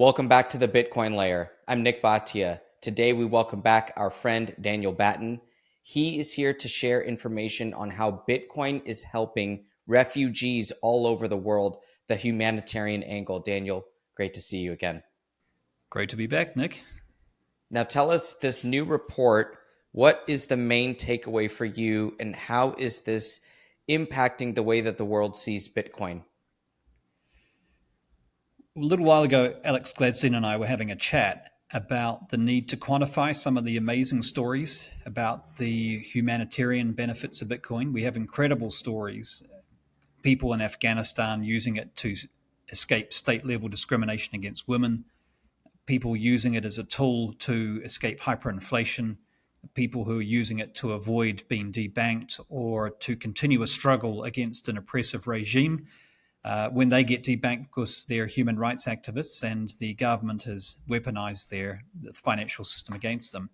Welcome back to the Bitcoin Layer. I'm Nick Bhatia. Today we welcome back our friend Daniel Batten. He is here to share information on how Bitcoin is helping refugees all over the world, the humanitarian angle. Daniel, great to see you again. Great to be back, Nick. Now tell us this new report. What is the main takeaway for you, and how is this impacting the way that the world sees Bitcoin? A little while ago, Alex Gladstein and I were having a chat about the need to quantify some of the amazing stories about the humanitarian benefits of Bitcoin. We have incredible stories. People in Afghanistan using it to escape state level discrimination against women, people using it as a tool to escape hyperinflation, people who are using it to avoid being debanked or to continue a struggle against an oppressive regime. When they get debanked because they're human rights activists and the government has weaponized the financial system against them.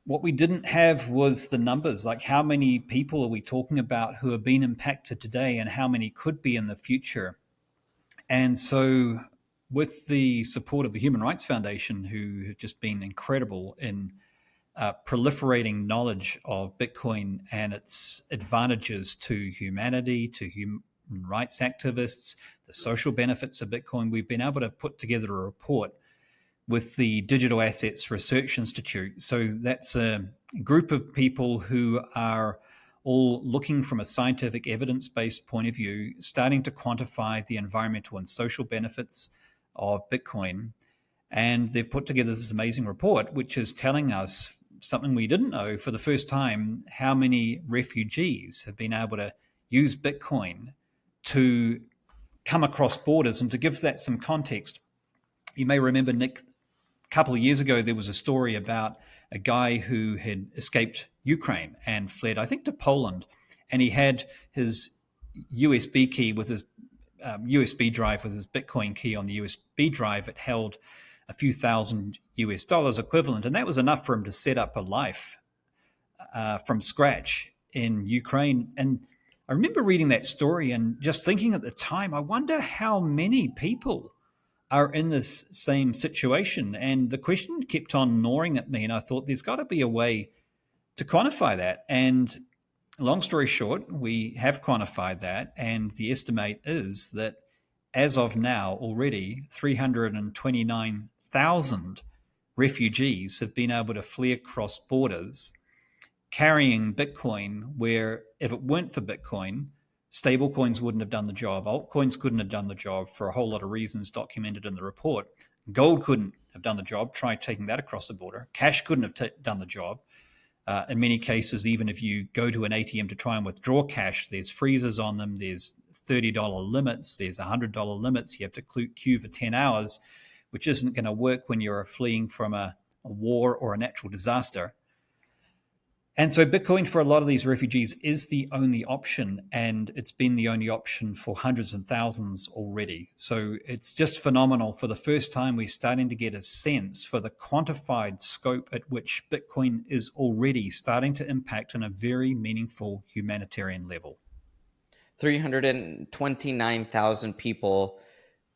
What we didn't have was the numbers, like how many people are we talking about who have been impacted today and how many could be in the future. And so with the support of the Human Rights Foundation, who have just been incredible in proliferating knowledge of Bitcoin and its advantages to humanity, to human rights activists, the social benefits of Bitcoin, we've been able to put together a report with the Digital Assets Research Institute. So that's a group of people who are all looking from a scientific evidence-based point of view, starting to quantify the environmental and social benefits of Bitcoin. And they've put together this amazing report, which is telling us something we didn't know for the first time, how many refugees have been able to use Bitcoin to come across borders. And to give that some context, you may remember, Nick, a couple of years ago, there was a story about a guy who had escaped Ukraine and fled, I think, to Poland. And he had his USB key with his USB drive with his Bitcoin key on the USB drive. It held a few thousand US dollars equivalent. And that was enough for him to set up a life from scratch in Ukraine. And I remember reading that story and just thinking at the time, I wonder how many people are in this same situation. And the question kept on gnawing at me. And I thought there's got to be a way to quantify that. And long story short, we have quantified that. And the estimate is that as of now, already 329,000 refugees have been able to flee across borders carrying Bitcoin, where if it weren't for Bitcoin, stablecoins wouldn't have done the job. Altcoins couldn't have done the job for a whole lot of reasons documented in the report. Gold couldn't have done the job. Try taking that across the border. Cash couldn't have done the job. In many cases, even if you go to an ATM to try and withdraw cash, there's freezers on them. There's $30 limits. There's $100 limits. You have to queue for 10 hours, which isn't going to work when you're fleeing from a war or a natural disaster. And so Bitcoin for a lot of these refugees is the only option, and it's been the only option for hundreds and thousands already. So it's just phenomenal. For the first time, we're starting to get a sense for the quantified scope at which Bitcoin is already starting to impact on a very meaningful humanitarian level. 329,000 people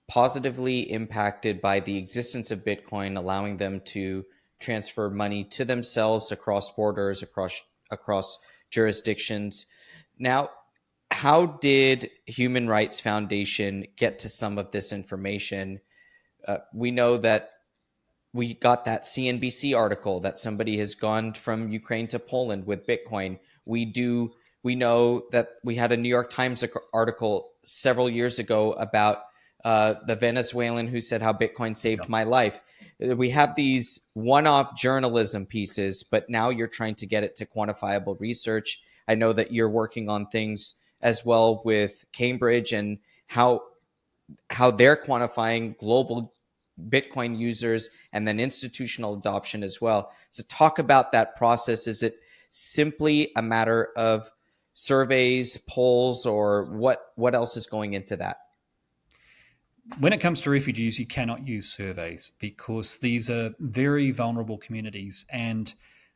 positively impacted by the existence of Bitcoin, allowing them to transfer money to themselves across borders, across jurisdictions. Now, how did Human Rights Foundation get to some of this information? We know that we got that CNBC article that somebody has gone from Ukraine to Poland with Bitcoin. We know that we had a New York Times article several years ago about the Venezuelan who said how Bitcoin saved my life. We have these one-off journalism pieces, but now you're trying to get it to quantifiable research. I know that you're working on things as well with Cambridge and how they're quantifying global Bitcoin users and then institutional adoption as well. So talk about that process. Is it simply a matter of surveys, polls, or what else is going into that? When it comes to refugees, you cannot use surveys because these are very vulnerable communities and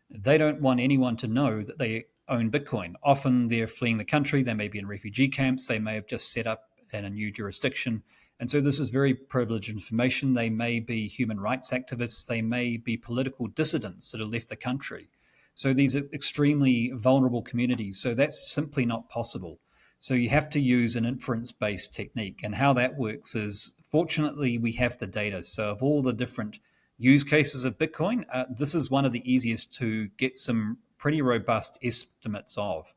they don't want anyone to know that they own Bitcoin. Often they're fleeing the country. They may be in refugee camps. They may have just set up in a new jurisdiction And so this is very privileged information. They may be human rights activists. They may be political dissidents that have left the country. So these are extremely vulnerable communities. So that's simply not possible. So you have to use an inference-based technique. And how that works is, fortunately, we have the data. So of all the different use cases of Bitcoin, this is one of the easiest to get some pretty robust estimates of.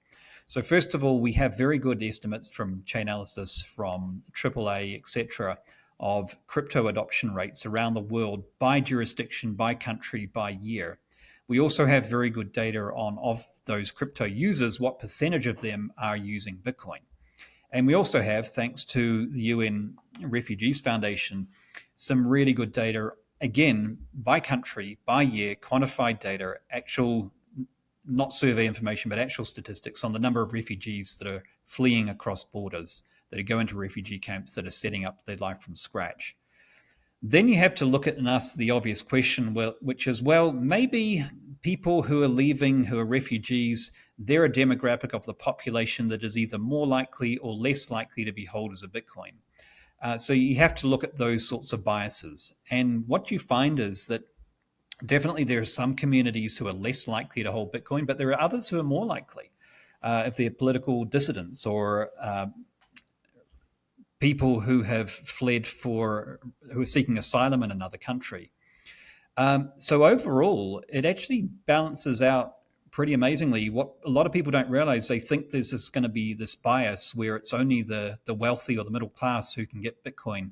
So first of all, we have very good estimates from Chainalysis, from AAA, etc., of crypto adoption rates around the world by jurisdiction, by country, by year. We also have very good data on, of those crypto users, what percentage of them are using Bitcoin. And we also have, thanks to the UN Refugees Foundation, some really good data, again, by country, by year, quantified data, actual, not survey information, but actual statistics on the number of refugees that are fleeing across borders, that are going to refugee camps, that are setting up their life from scratch. Then you have to look at and ask the obvious question, which is, well, maybe people who are leaving, who are refugees, they're a demographic of the population that is either more likely or less likely to be holders of Bitcoin. So you have to look at those sorts of biases. And what you find is that definitely there are some communities who are less likely to hold Bitcoin, but there are others who are more likely, if they're political dissidents or people who have fled who are seeking asylum in another country. So overall, it actually balances out pretty amazingly. What a lot of people don't realize, they think there's going to be this bias where it's only the wealthy or the middle class who can get Bitcoin.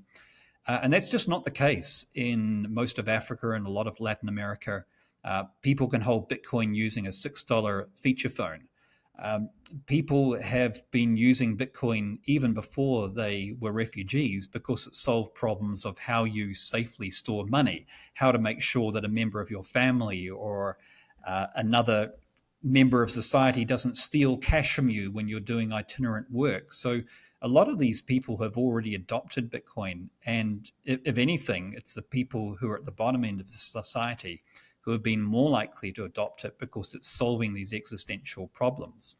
And that's just not the case in most of Africa and a lot of Latin America. People can hold Bitcoin using a $6 feature phone. People have been using Bitcoin even before they were refugees because it solved problems of how you safely store money, how to make sure that a member of your family or another member of society doesn't steal cash from you when you're doing itinerant work. So a lot of these people have already adopted Bitcoin. And if anything, it's the people who are at the bottom end of the society who have been more likely to adopt it because it's solving these existential problems.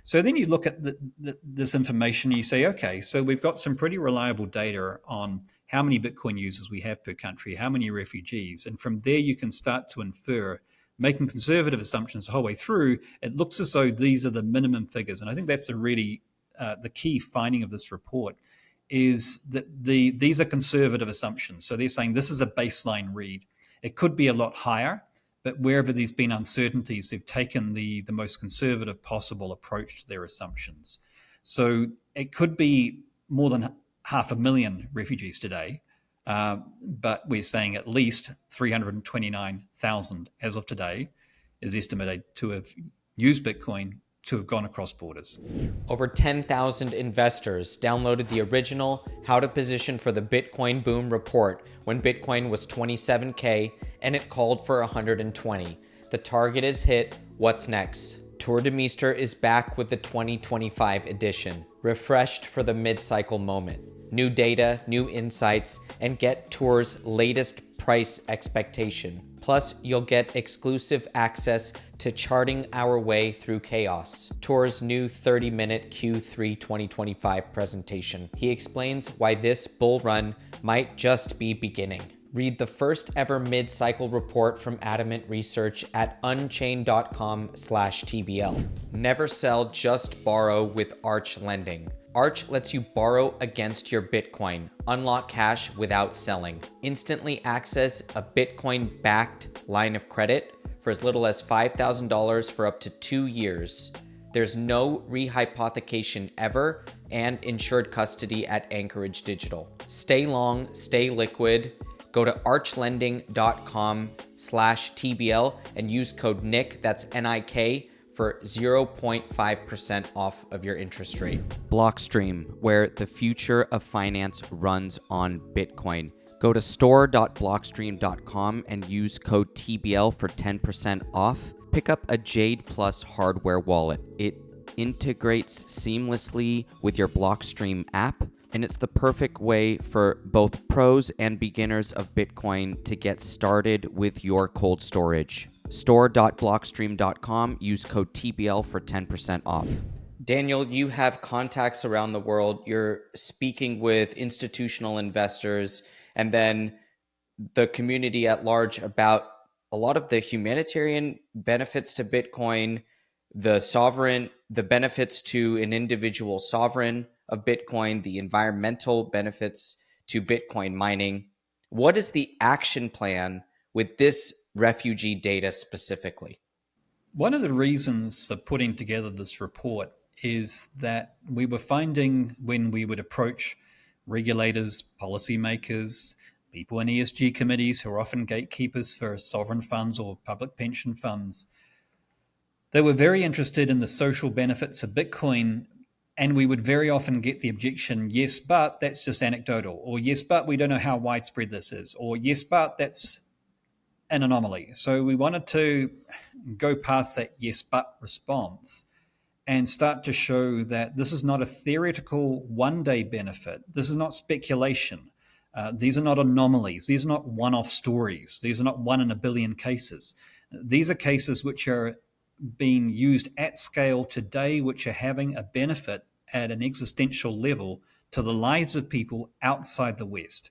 So then you look at this information and you say, okay, so we've got some pretty reliable data on how many Bitcoin users we have per country, how many refugees. And from there, you can start to infer, making conservative assumptions the whole way through, it looks as though these are the minimum figures. And I think that's a really the key finding of this report is that these are conservative assumptions. So they're saying this is a baseline read. It could be a lot higher, but wherever there's been uncertainties, they've taken the most conservative possible approach to their assumptions. So it could be more than 500,000 refugees today, but we're saying at least 329,000 as of today is estimated to have used Bitcoin to have gone across borders. Over 10,000 investors downloaded the original How to Position for the Bitcoin Boom report when Bitcoin was 27K and it called for 120. The target is hit. What's next? Tour de Meester is back with the 2025 edition, refreshed for the mid-cycle moment. New data, new insights, and get Tour's latest price expectation. Plus, you'll get exclusive access to charting our way through chaos. Tour's new 30-minute Q3 2025 presentation. He explains why this bull run might just be beginning. Read the first ever mid-cycle report from Adamant Research at unchained.com/TBL. Never sell, just borrow with Arch Lending. Arch lets you borrow against your Bitcoin, unlock cash without selling, instantly access a Bitcoin-backed line of credit for as little as $5,000 for up to 2 years. There's no rehypothecation ever and insured custody at Anchorage Digital. Stay long, stay liquid. Go to archLending.com/TBL and use code NIK, that's NIK, for 0.5% off of your interest rate. Blockstream, where the future of finance runs on Bitcoin. Go to store.blockstream.com and use code TBL for 10% off. Pick up a Jade Plus hardware wallet. It integrates seamlessly with your Blockstream app, and it's the perfect way for both pros and beginners of Bitcoin to get started with your cold storage. Store.blockstream.com, use code TBL for 10% off. Daniel, you have contacts around the world. You're speaking with institutional investors and then the community at large about a lot of the humanitarian benefits to Bitcoin, the benefits to an individual sovereign of Bitcoin, the environmental benefits to Bitcoin mining. What is the action plan with this refugee data specifically? One of the reasons for putting together this report is that we were finding when we would approach regulators, policymakers, people in ESG committees who are often gatekeepers for sovereign funds or public pension funds, they were very interested in the social benefits of Bitcoin. And we would very often get the objection, yes, but that's just anecdotal, or yes, but we don't know how widespread this is, or yes, but that's an anomaly. So we wanted to go past that yes, but response and start to show that this is not a theoretical one-day benefit. This is not speculation. These are not anomalies. These are not one-off stories. These are not one in a billion cases. These are cases which are being used at scale today, which are having a benefit at an existential level to the lives of people outside the West.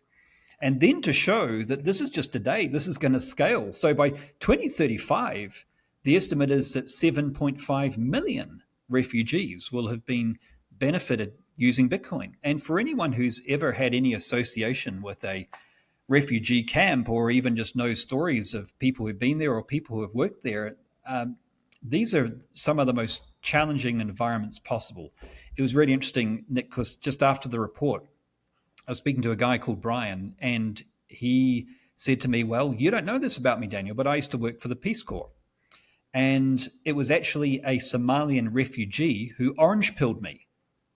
And then to show that this is just today, this is going to scale. So by 2035, the estimate is that 7.5 million refugees will have been benefited using Bitcoin. And for anyone who's ever had any association with a refugee camp or even just knows stories of people who've been there or people who have worked there, these are some of the most challenging environments possible. It was really interesting, Nick, because just after the report, I was speaking to a guy called Brian, and he said to me, well, you don't know this about me, Daniel, but I used to work for the Peace Corps. And it was actually a Somalian refugee who orange pilled me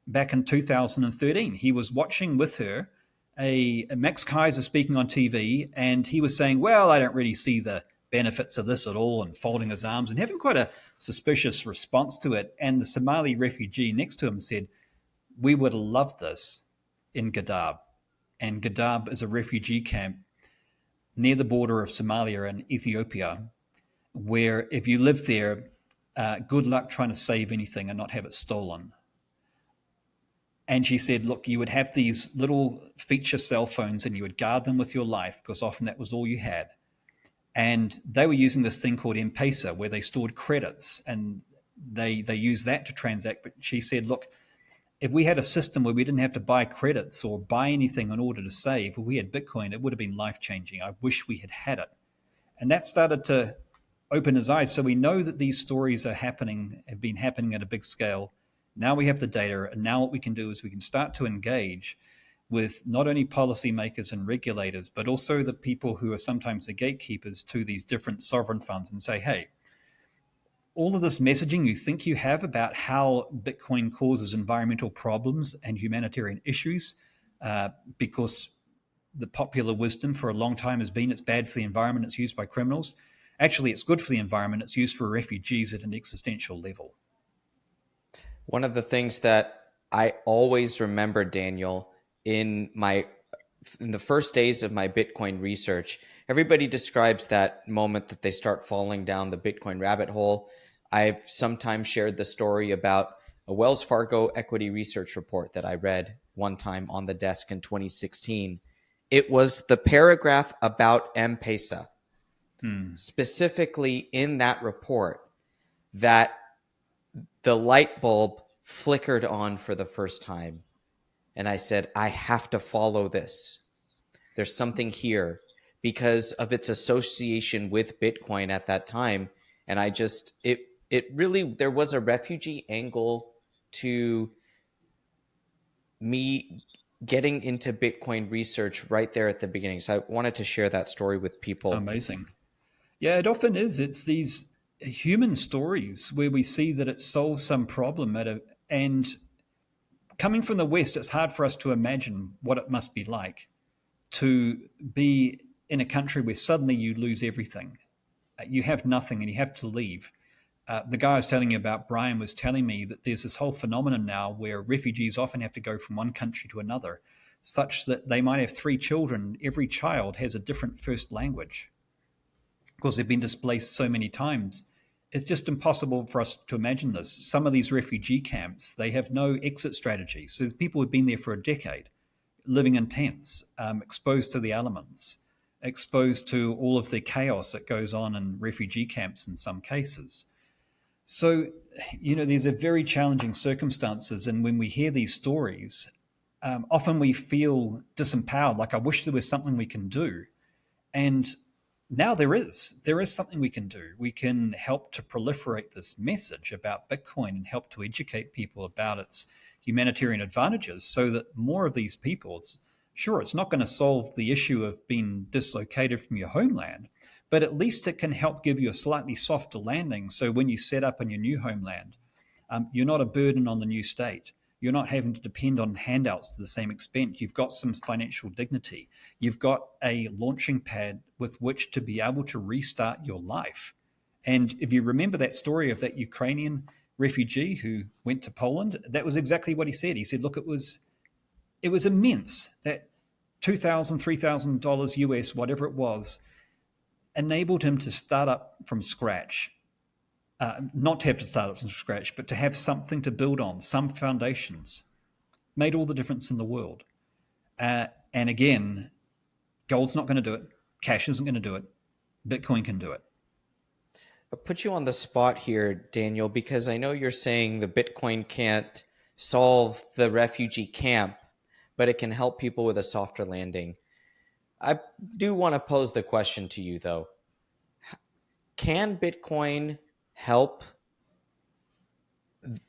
back in 2013. He was watching with her a Max Kaiser speaking on TV, and he was saying, well, I don't really see the benefits of this at all, and folding his arms and having quite a suspicious response to it. And the Somali refugee next to him said, we would love this in Gadab. And Gadab is a refugee camp near the border of Somalia and Ethiopia, where if you live there, good luck trying to save anything and not have it stolen. And she said, look, you would have these little feature cell phones and you would guard them with your life because often that was all you had. And they were using this thing called M-Pesa where they stored credits and they used that to transact. But she said, look, if we had a system where we didn't have to buy credits or buy anything in order to save, if we had Bitcoin, it would have been life-changing. I wish we had it. And that started to open his eyes. So we know that these stories are happening, have been happening at a big scale. Now we have the data, and now what we can do is we can start to engage with not only policymakers and regulators, but also the people who are sometimes the gatekeepers to these different sovereign funds and say, hey, all of this messaging you think you have about how Bitcoin causes environmental problems and humanitarian issues, because the popular wisdom for a long time has been it's bad for the environment, it's used by criminals. Actually, it's good for the environment, it's used for refugees at an existential level. One of the things that I always remember, Daniel, in the first days of my Bitcoin research, everybody describes that moment that they start falling down the Bitcoin rabbit hole. I've sometimes shared the story about a Wells Fargo equity research report that I read one time on the desk in 2016. It was the paragraph about M-Pesa, specifically in that report, that the light bulb flickered on for the first time. And I said, I have to follow this. There's something here because of its association with Bitcoin at that time. And it really, there was a refugee angle to me getting into Bitcoin research right there at the beginning. So I wanted to share that story with people. Amazing. Yeah, it often is. It's these human stories where we see that it solves some problem and coming from the West, it's hard for us to imagine what it must be like to be in a country where suddenly you lose everything. You have nothing and you have to leave. The guy I was telling you about, Brian, was telling me that there's this whole phenomenon now where refugees often have to go from one country to another, such that they might have 3 children. Every child has a different first language because they've been displaced so many times It's just impossible for us to imagine this. Some of these refugee camps, they have no exit strategy. So people who've been there for a decade, living in tents, exposed to the elements, exposed to all of the chaos that goes on in refugee camps in some cases. So, these are very challenging circumstances. And when we hear these stories, often we feel disempowered, like I wish there was something we can do. And now there is something we can do. We can help to proliferate this message about Bitcoin and help to educate people about its humanitarian advantages so that more of these people, it's not going to solve the issue of being dislocated from your homeland, but at least it can help give you a slightly softer landing. So when you set up in your new homeland, you're not a burden on the new state. You're not having to depend on handouts to the same extent. You've got some financial dignity. You've got a launching pad with which to be able to restart your life. And if you remember that story of that Ukrainian refugee who went to Poland, that was exactly what he said. He said, look, it was immense. That $2,000, $3,000 US, whatever it was, enabled him to start up from scratch. Not to have to start up from scratch, but to have something to build on, some foundations, made all the difference in the world. And again, gold's not going to do it. Cash isn't going to do it. Bitcoin can do it. I'll put you on the spot here, Daniel, because I know you're saying the Bitcoin can't solve the refugee camp, but it can help people with a softer landing. I do want to pose the question to you, though. Can Bitcoin help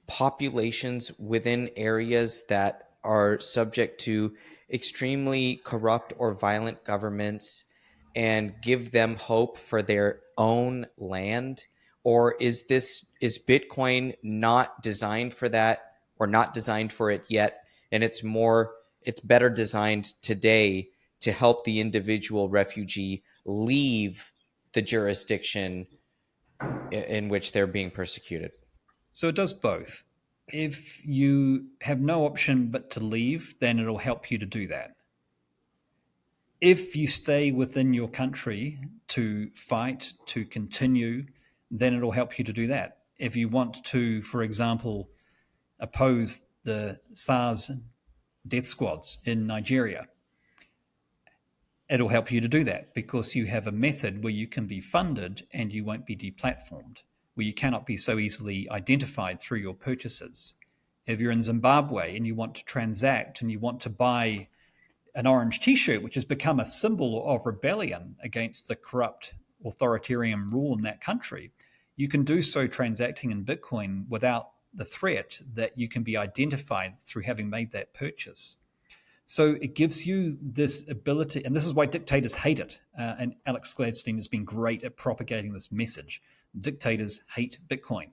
populations within areas that are subject to extremely corrupt or violent governments and give them hope for their own land? Or is Bitcoin not designed for that, or not designed for it yet, and it's better designed today to help the individual refugee leave the jurisdiction in which they're being persecuted? So it does both. If you have no option but to leave, then it'll help you to do that. If you stay within your country to fight, to continue, then it'll help you to do that. If you want to, for example, oppose the SARS death squads in Nigeria, it'll help you to do that because you have a method where you can be funded and you won't be deplatformed, where you cannot be so easily identified through your purchases. If you're in Zimbabwe and you want to transact and you want to buy an orange t-shirt, which has become a symbol of rebellion against the corrupt authoritarian rule in that country, you can do so transacting in Bitcoin without the threat that you can be identified through having made that purchase. So it gives you this ability, and this is why dictators hate it. And Alex Gladstein has been great at propagating this message. Dictators hate Bitcoin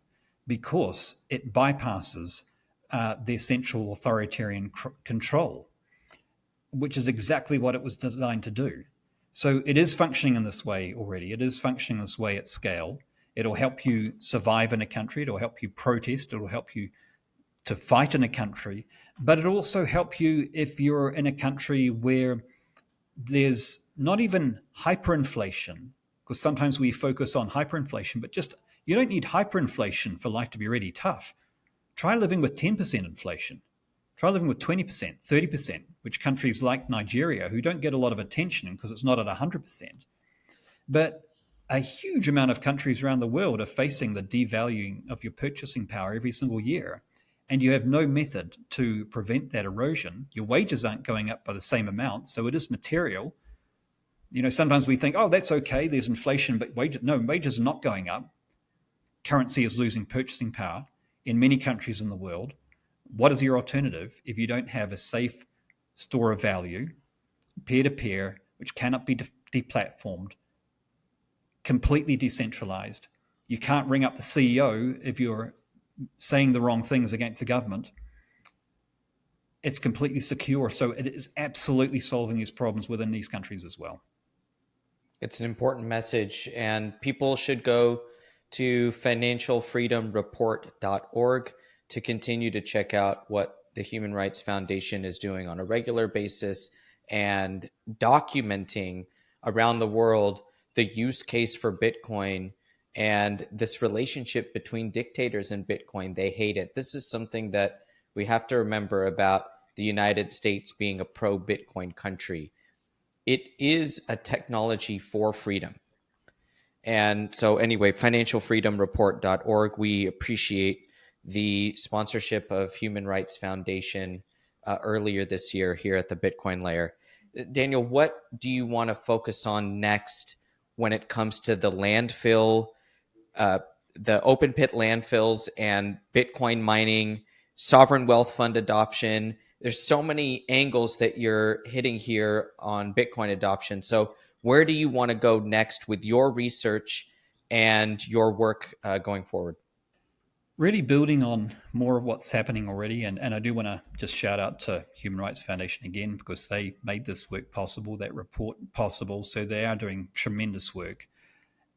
because it bypasses their central authoritarian control, which is exactly what it was designed to do. So it is functioning in this way already. It is functioning this way at scale. It'll help you survive in a country. It'll help you protest. It'll help you to fight in a country. But it'll also help you if you're in a country where there's not even hyperinflation, because sometimes we focus on hyperinflation, but just you don't need hyperinflation for life to be really tough. Try living with 10% inflation. Try living with 20%, 30%, which countries like Nigeria, who don't get a lot of attention because it's not at 100%. But a huge amount of countries around the world are facing the devaluing of your purchasing power every single year. And you have no method to prevent that erosion. Your wages aren't going up by the same amount, so it is material. Sometimes we think, oh, that's okay, there's inflation, but wages are not going up. Currency is losing purchasing power in many countries in the world. What is your alternative if you don't have a safe store of value, peer-to-peer, which cannot be deplatformed, completely decentralized? You can't ring up the CEO if you're saying the wrong things against the government. It's completely secure. So it is absolutely solving these problems within these countries as well. It's an important message, and people should go to financialfreedomreport.org to continue to check out what the Human Rights Foundation is doing on a regular basis and documenting around the world the use case for Bitcoin And this relationship between dictators and Bitcoin, they hate it. This is something that we have to remember about the United States being a pro Bitcoin country. It is a technology for freedom. And so, anyway, financialfreedomreport.org, we appreciate the sponsorship of Human Rights Foundation earlier this year here at the Bitcoin Layer. Daniel, what do you want to focus on next when it comes to the landfill, uh, the open pit landfills and Bitcoin mining, sovereign wealth fund adoption? There's so many angles that you're hitting here on Bitcoin adoption. So, where do you want to go next with your research and your work going forward? Really building on more of what's happening already. And I do want to just shout out to Human Rights Foundation again, because they made this work possible, that report possible. So they are doing tremendous work.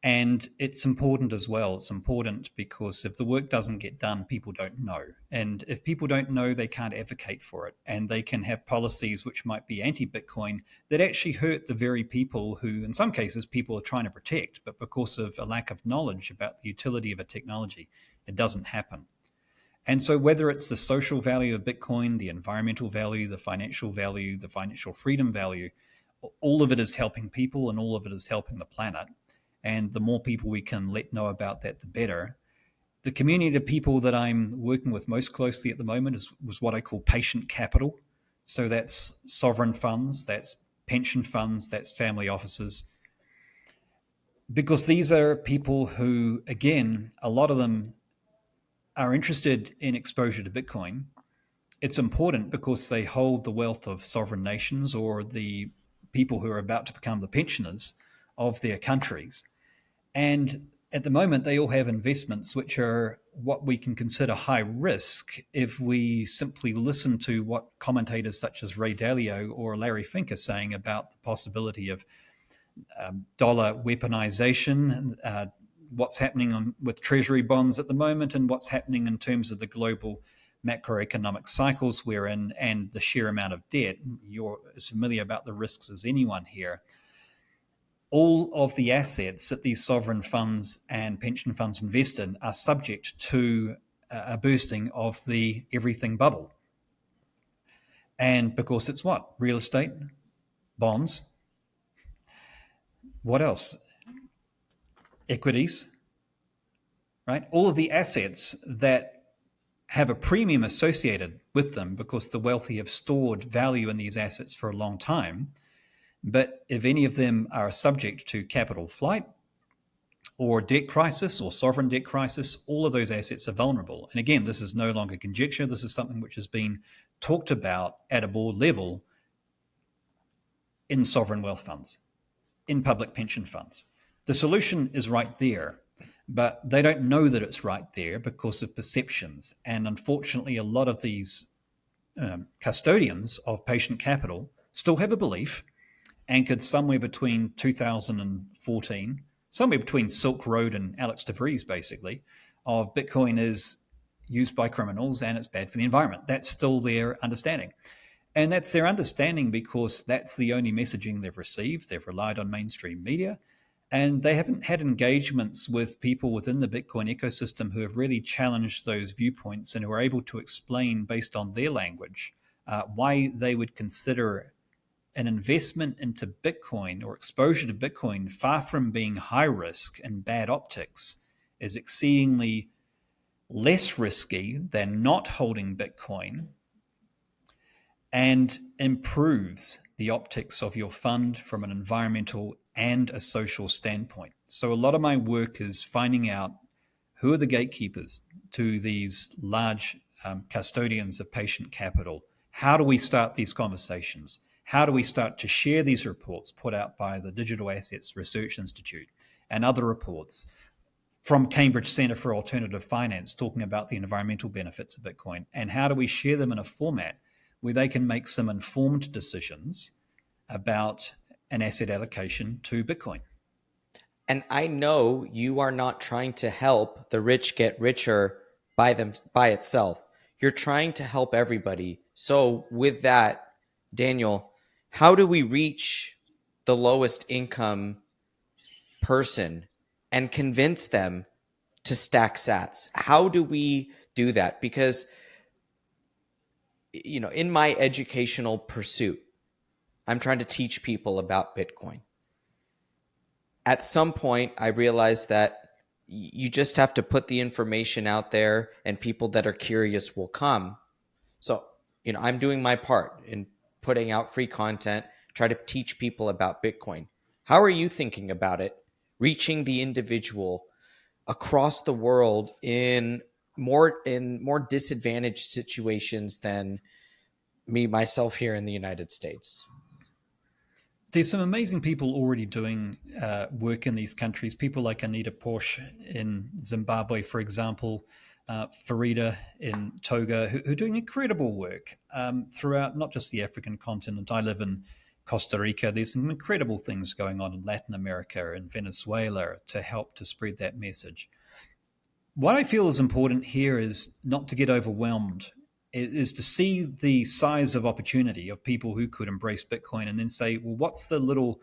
And it's important as well. It's important because if the work doesn't get done, people don't know. And if people don't know, they can't advocate for it. And they can have policies which might be anti-Bitcoin that actually hurt the very people who, in some cases, people are trying to protect. But because of a lack of knowledge about the utility of a technology, it doesn't happen. And so whether it's the social value of Bitcoin, the environmental value, the financial freedom value, all of it is helping people and all of it is helping the planet. And the more people we can let know about that, the better. The community of people that I'm working with most closely at the moment was what I call patient capital. So that's sovereign funds, that's pension funds, that's family offices. Because these are people who, again, a lot of them are interested in exposure to Bitcoin. It's important because they hold the wealth of sovereign nations or the people who are about to become the pensioners of their countries. And at the moment, they all have investments which are what we can consider high risk if we simply listen to what commentators such as Ray Dalio or Larry Fink are saying about the possibility of dollar weaponization, what's happening with treasury bonds at the moment, and what's happening in terms of the global macroeconomic cycles we're in and the sheer amount of debt. You're as familiar about the risks as anyone here. All of the assets that these sovereign funds and pension funds invest in are subject to a bursting of the everything bubble. And because it's what? Real estate, bonds, what else? Equities, right? All of the assets that have a premium associated with them because the wealthy have stored value in these assets for a long time. But if any of them are subject to capital flight or debt crisis or sovereign debt crisis, all of those assets are vulnerable. And again, this is no longer conjecture. This is something which has been talked about at a board level in sovereign wealth funds, in public pension funds. The solution is right there, but they don't know that it's right there because of perceptions. And unfortunately, a lot of these custodians of patient capital still have a belief anchored somewhere between 2014, somewhere between Silk Road and Alex DeVries, basically, of Bitcoin is used by criminals and it's bad for the environment. That's still their understanding. And that's their understanding because that's the only messaging they've received. They've relied on mainstream media. And they haven't had engagements with people within the Bitcoin ecosystem who have really challenged those viewpoints and who are able to explain based on their language why they would consider an investment into Bitcoin or exposure to Bitcoin, far from being high risk and bad optics, is exceedingly less risky than not holding Bitcoin and improves the optics of your fund from an environmental and a social standpoint. So a lot of my work is finding out who are the gatekeepers to these large custodians of patient capital. How do we start these conversations? How do we start to share these reports put out by the Digital Assets Research Institute and other reports from Cambridge Centre for Alternative Finance talking about the environmental benefits of Bitcoin? And how do we share them in a format where they can make some informed decisions about an asset allocation to Bitcoin? And I know you are not trying to help the rich get richer by itself. You're trying to help everybody. So with that, Daniel, how do we reach the lowest income person and convince them to stack sats? How do we do that? Because, in my educational pursuit, I'm trying to teach people about Bitcoin. At some point, I realized that you just have to put the information out there and people that are curious will come. So, I'm doing my part in putting out free content, try to teach people about Bitcoin. How are you thinking about it? Reaching the individual across the world in more disadvantaged situations than me myself here in the United States. There's some amazing people already doing work in these countries. People like Anita Porsche in Zimbabwe, for example, Farida in Togo, who are doing incredible work throughout not just the African continent. I live in Costa Rica. There's some incredible things going on in Latin America and Venezuela to help to spread that message. What I feel is important here is not to get overwhelmed, is to see the size of opportunity of people who could embrace Bitcoin and then say, well, what's the little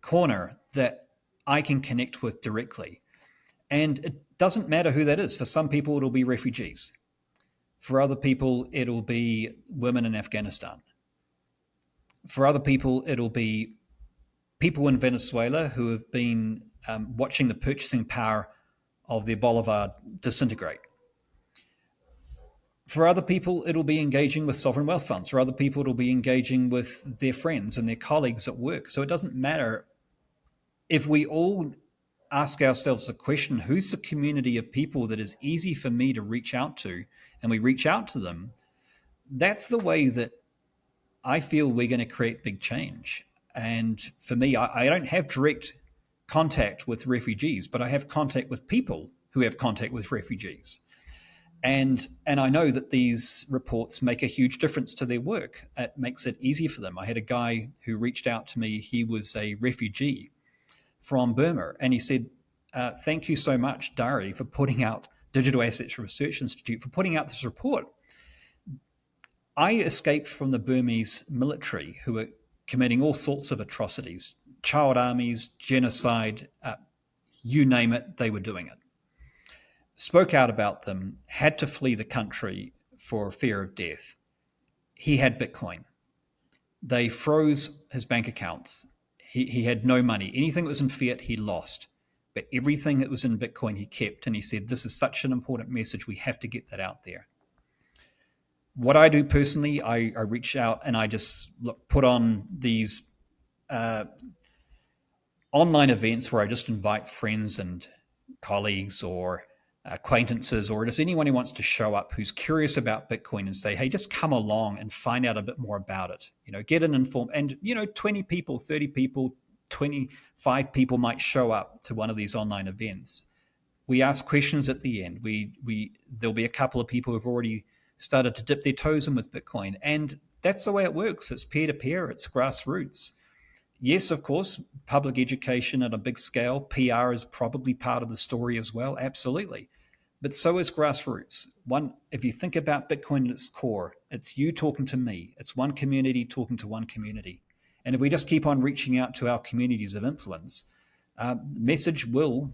corner that I can connect with directly? And it doesn't matter who that is. For some people, it'll be refugees. For other people, it'll be women in Afghanistan. For other people, it'll be people in Venezuela who have been watching the purchasing power of their bolivar disintegrate. For other people, it'll be engaging with sovereign wealth funds. For other people, it'll be engaging with their friends and their colleagues at work. So it doesn't matter if we all ask ourselves the question, who's the community of people that is easy for me to reach out to, and we reach out to them, that's the way that I feel we're going to create big change. And for me, I don't have direct contact with refugees, but I have contact with people who have contact with refugees. And I know that these reports make a huge difference to their work. It makes it easier for them. I had a guy who reached out to me. He was a refugee from Burma. And he said, thank you so much, Dari, for putting out Digital Assets Research Institute, for putting out this report. I escaped from the Burmese military who were committing all sorts of atrocities, child armies, genocide, you name it, they were doing it. Spoke out about them, had to flee the country for fear of death. He had Bitcoin. They froze his bank accounts. He had no money. Anything that was in fiat, he lost. But everything that was in Bitcoin, he kept. And he said, this is such an important message. We have to get that out there. What I do personally, I reach out and I just put on these online events where I just invite friends and colleagues or acquaintances, or just anyone who wants to show up who's curious about Bitcoin and say, hey, just come along and find out a bit more about it. Get an informed, and 20 people, 30 people, 25 people might show up to one of these online events. We ask questions at the end. There'll be a couple of people who've already started to dip their toes in with Bitcoin. And that's the way it works. It's peer-to-peer, it's grassroots. Yes, of course, public education at a big scale, PR is probably part of the story as well, absolutely. But so is grassroots. If you think about Bitcoin at its core, it's you talking to me. It's one community talking to one community. And if we just keep on reaching out to our communities of influence, message will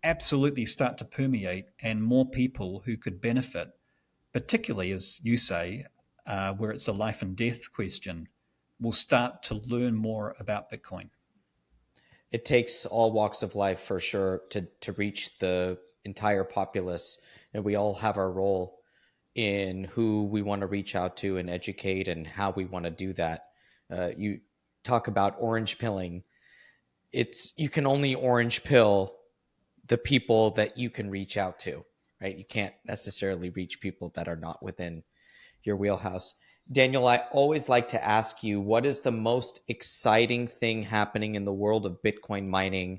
absolutely start to permeate, and more people who could benefit, particularly, as you say, where it's a life and death question, will start to learn more about Bitcoin. It takes all walks of life for sure to reach the entire populace, and we all have our role in who we want to reach out to and educate and how we want to do that. You talk about orange pilling. You can only orange pill the people that you can reach out to, right? You can't necessarily reach people that are not within your wheelhouse. Daniel, I always like to ask you, what is the most exciting thing happening in the world of Bitcoin mining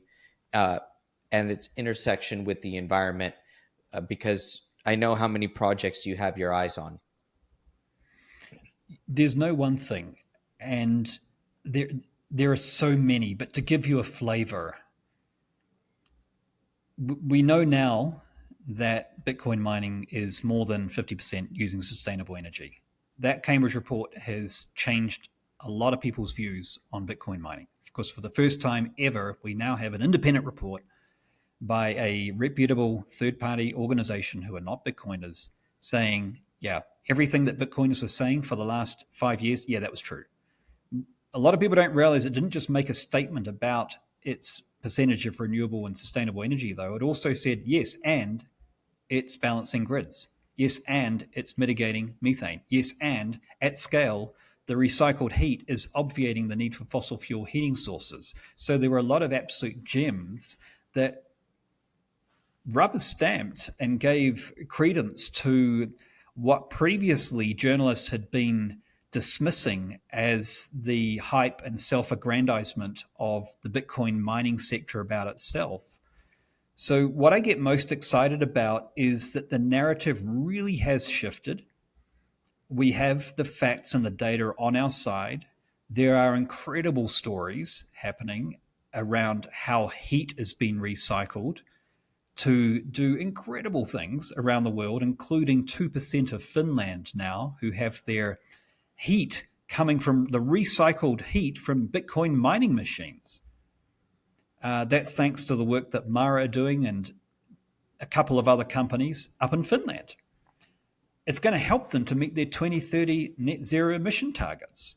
and its intersection with the environment? Because I know how many projects you have your eyes on. There's no one thing, and there are so many, but to give you a flavor, we know now that Bitcoin mining is more than 50% using sustainable energy. That Cambridge report has changed a lot of people's views on Bitcoin mining. Of course, for the first time ever, we now have an independent report by a reputable third-party organization who are not Bitcoiners saying, yeah, everything that Bitcoiners were saying for the last 5 years, yeah, that was true. A lot of people don't realize it didn't just make a statement about its percentage of renewable and sustainable energy, though. It also said, yes, and it's balancing grids. Yes, and it's mitigating methane. Yes, and at scale, the recycled heat is obviating the need for fossil fuel heating sources. So there were a lot of absolute gems that rubber stamped and gave credence to what previously journalists had been dismissing as the hype and self aggrandizement of the Bitcoin mining sector about itself. So, what I get most excited about is that the narrative really has shifted. We have the facts and the data on our side. There are incredible stories happening around how heat is being recycled to do incredible things around the world, including 2% of Finland now who have their heat coming from the recycled heat from Bitcoin mining machines. That's thanks to the work that Mara are doing and a couple of other companies up in Finland. It's going to help them to meet their 2030 net zero emission targets.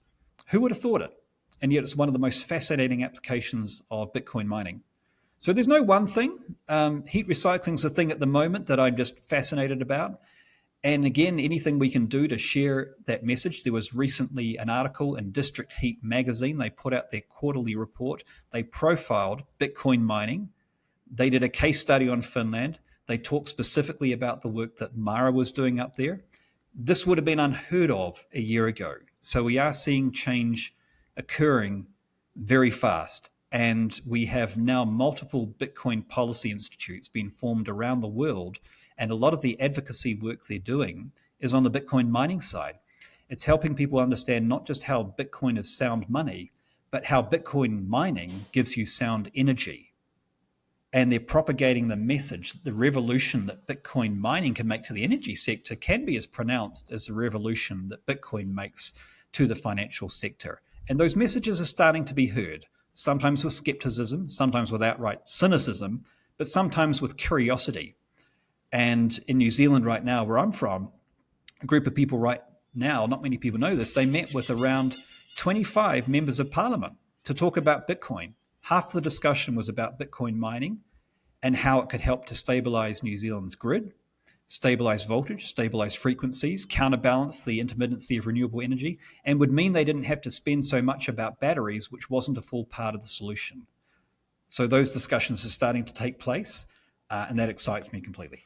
Who would have thought it? And yet it's one of the most fascinating applications of Bitcoin mining. So there's no one thing. Heat recycling is a thing at the moment that I'm just fascinated about. And again, anything we can do to share that message. There was recently an article in District Heat magazine. They put out their quarterly report. They profiled Bitcoin mining. They did a case study on Finland. They talked specifically about the work that Mara was doing up there. This would have been unheard of a year ago. So we are seeing change occurring very fast. And we have now multiple Bitcoin policy institutes being formed around the world. And a lot of the advocacy work they're doing is on the Bitcoin mining side. It's helping people understand not just how Bitcoin is sound money, but how Bitcoin mining gives you sound energy. And they're propagating the message that the revolution that Bitcoin mining can make to the energy sector can be as pronounced as the revolution that Bitcoin makes to the financial sector. And those messages are starting to be heard, sometimes with skepticism, sometimes with outright cynicism, but sometimes with curiosity. And in New Zealand right now, where I'm from, a group of people right now, not many people know this, they met with around 25 members of parliament to talk about Bitcoin. Half the discussion was about Bitcoin mining and how it could help to stabilize New Zealand's grid, stabilize voltage, stabilize frequencies, counterbalance the intermittency of renewable energy, and would mean they didn't have to spend so much about batteries, which wasn't a full part of the solution. So those discussions are starting to take place, and that excites me completely.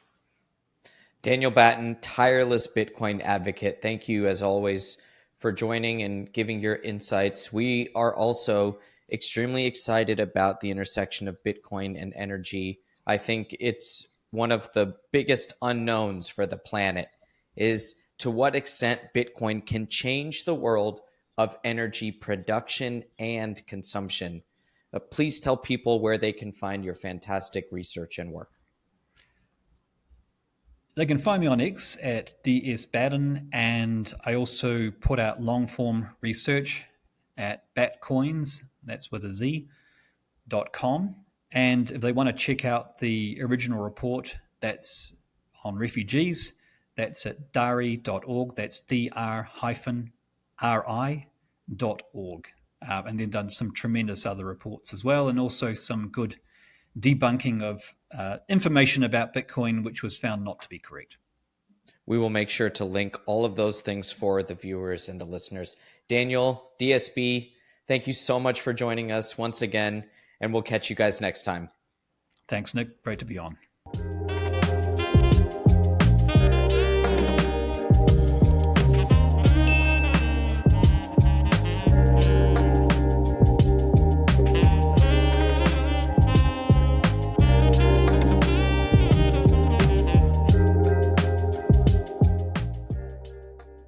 Daniel Batten, tireless Bitcoin advocate. Thank you, as always, for joining and giving your insights. We are also extremely excited about the intersection of Bitcoin and energy. I think it's one of the biggest unknowns for the planet is to what extent Bitcoin can change the world of energy production and consumption. Please tell people where they can find your fantastic research and work. They can find me on X at dsbatten, and I also put out long form research at batcoins, that's with a Z.com. And if they want to check out the original report that's on refugees, that's at dari.org, that's dr-ri.org. And then done some tremendous other reports as well, and also some good debunking of information about Bitcoin, which was found not to be correct. We will make sure to link all of those things for the viewers and the listeners. Daniel, DSB, thank you so much for joining us once again, and we'll catch you guys next time. Thanks, Nick. Great to be on.